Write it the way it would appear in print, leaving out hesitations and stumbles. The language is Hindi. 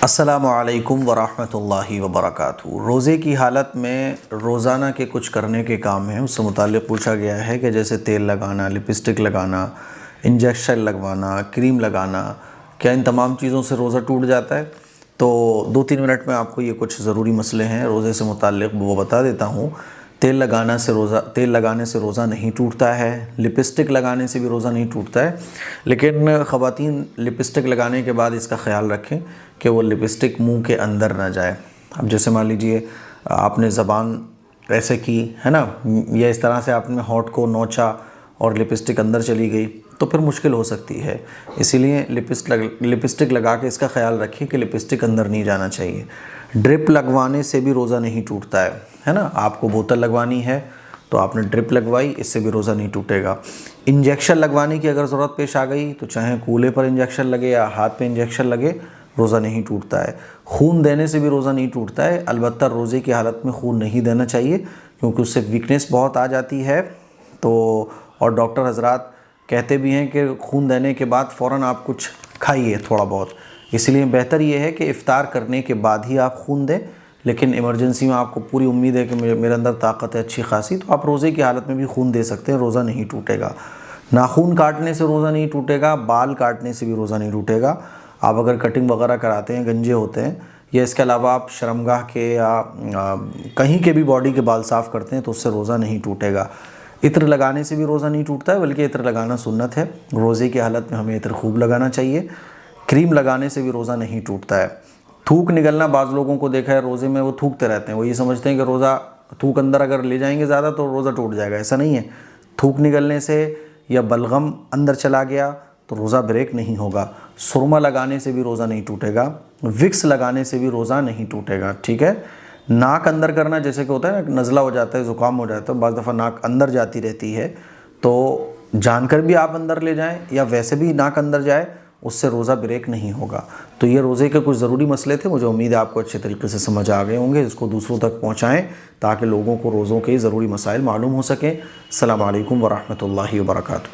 अस्सलामु अलैकुम वरहमतुल्लाहि वबरकातुहू। रोज़े की हालत में रोज़ाना के कुछ करने के काम हैं, उससे मुताल्लिक़ पूछा गया है कि जैसे तेल लगाना, लिपस्टिक लगाना, इंजेक्शन लगवाना, क्रीम लगाना, क्या इन तमाम चीज़ों से रोज़ा टूट जाता है? तो 2-3 मिनट में आपको ये कुछ ज़रूरी मसले हैं रोज़े से मुताल्लिक़ वो बता देता हूँ। तेल लगाने से रोज़ा नहीं टूटता है, लिपस्टिक लगाने से भी रोज़ा नहीं टूटता है, लेकिन ख़वातीन लिपस्टिक लगाने के बाद इसका ख़्याल रखें कि वो लिपस्टिक मुंह के अंदर ना जाए। अब जैसे मान लीजिए आपने ज़बान ऐसे की है ना, या इस तरह से आपने होंठ को नोचा और लिपस्टिक अंदर चली गई तो फिर मुश्किल हो सकती है। इसीलिए लिपस्टिक लगा के इसका ख़्याल रखिए कि लिपस्टिक अंदर नहीं जाना चाहिए। ड्रिप लगवाने से भी रोज़ा नहीं टूटता है ना। आपको बोतल लगवानी है तो आपने ड्रिप लगवाई, इससे भी रोज़ा नहीं टूटेगा। इंजेक्शन लगवाने की अगर ज़रूरत पेश आ गई तो चाहे कूल्हे पर इंजेक्शन लगे या हाथ पे इंजेक्शन लगे, रोज़ा नहीं टूटता है। खून देने से भी रोज़ा नहीं टूटता है, अलबत्ता रोज़े की हालत में खून नहीं देना चाहिए क्योंकि उससे वीकनेस बहुत आ जाती है। तो और डॉक्टर हजरात कहते भी हैं कि खून देने के बाद फ़ौरन आप कुछ खाइए थोड़ा बहुत, इसलिए बेहतर ये है कि इफ़्तार करने के बाद ही आप खून दें। लेकिन इमरजेंसी में आपको पूरी उम्मीद है कि मेरे अंदर ताकत है अच्छी खासी, तो आप रोज़े की हालत में भी खून दे सकते हैं, रोज़ा नहीं टूटेगा। नाखून काटने से रोज़ा नहीं टूटेगा, बाल काटने से भी रोज़ा नहीं टूटेगा। आप अगर कटिंग वगैरह कराते हैं, गंजे होते हैं, या इसके अलावा आप शर्मगाह के या कहीं के भी बॉडी के बाल साफ़ करते हैं तो उससे रोज़ा नहीं टूटेगा। इत्र लगाने से भी रोज़ा नहीं टूटता है, बल्कि इत्र लगाना सुन्नत है। रोज़े की हालत में हमें इत्र खूब लगाना चाहिए। क्रीम लगाने से भी रोज़ा नहीं टूटता है। थूक निकलना, बाज़ लोगों को देखा है रोज़े में वो थूकते रहते हैं, वो ये समझते हैं कि रोज़ा थूक अंदर अगर ले जाएंगे ज़्यादा तो रोज़ा टूट जाएगा। ऐसा नहीं है। थूक निकलने से या बलगम अंदर चला गया तो रोज़ा ब्रेक नहीं होगा। सुरमा लगाने से भी रोज़ा नहीं टूटेगा। विक्स लगाने से भी रोज़ा नहीं टूटेगा, ठीक है। नाक अंदर करना, जैसे कि होता है ना, नज़ला हो जाता है, ज़ुकाम हो जाता है, बाज़ दफ़ा नाक अंदर जाती रहती है, तो जानकर भी आप अंदर ले जाएं या वैसे भी नाक अंदर जाए, उससे रोज़ा ब्रेक नहीं होगा। तो ये रोज़े के कुछ ज़रूरी मसले थे। मुझे उम्मीद है आपको अच्छे तरीके से समझ आ गए होंगे। इसको दूसरों तक पहुँचाएँ ताकि लोगों को रोज़ों के ज़रूरी मसाइल मालूम हो सकें। अस्सलामु अलैकुम वरहमतुल्लाहि वबरकातुहू।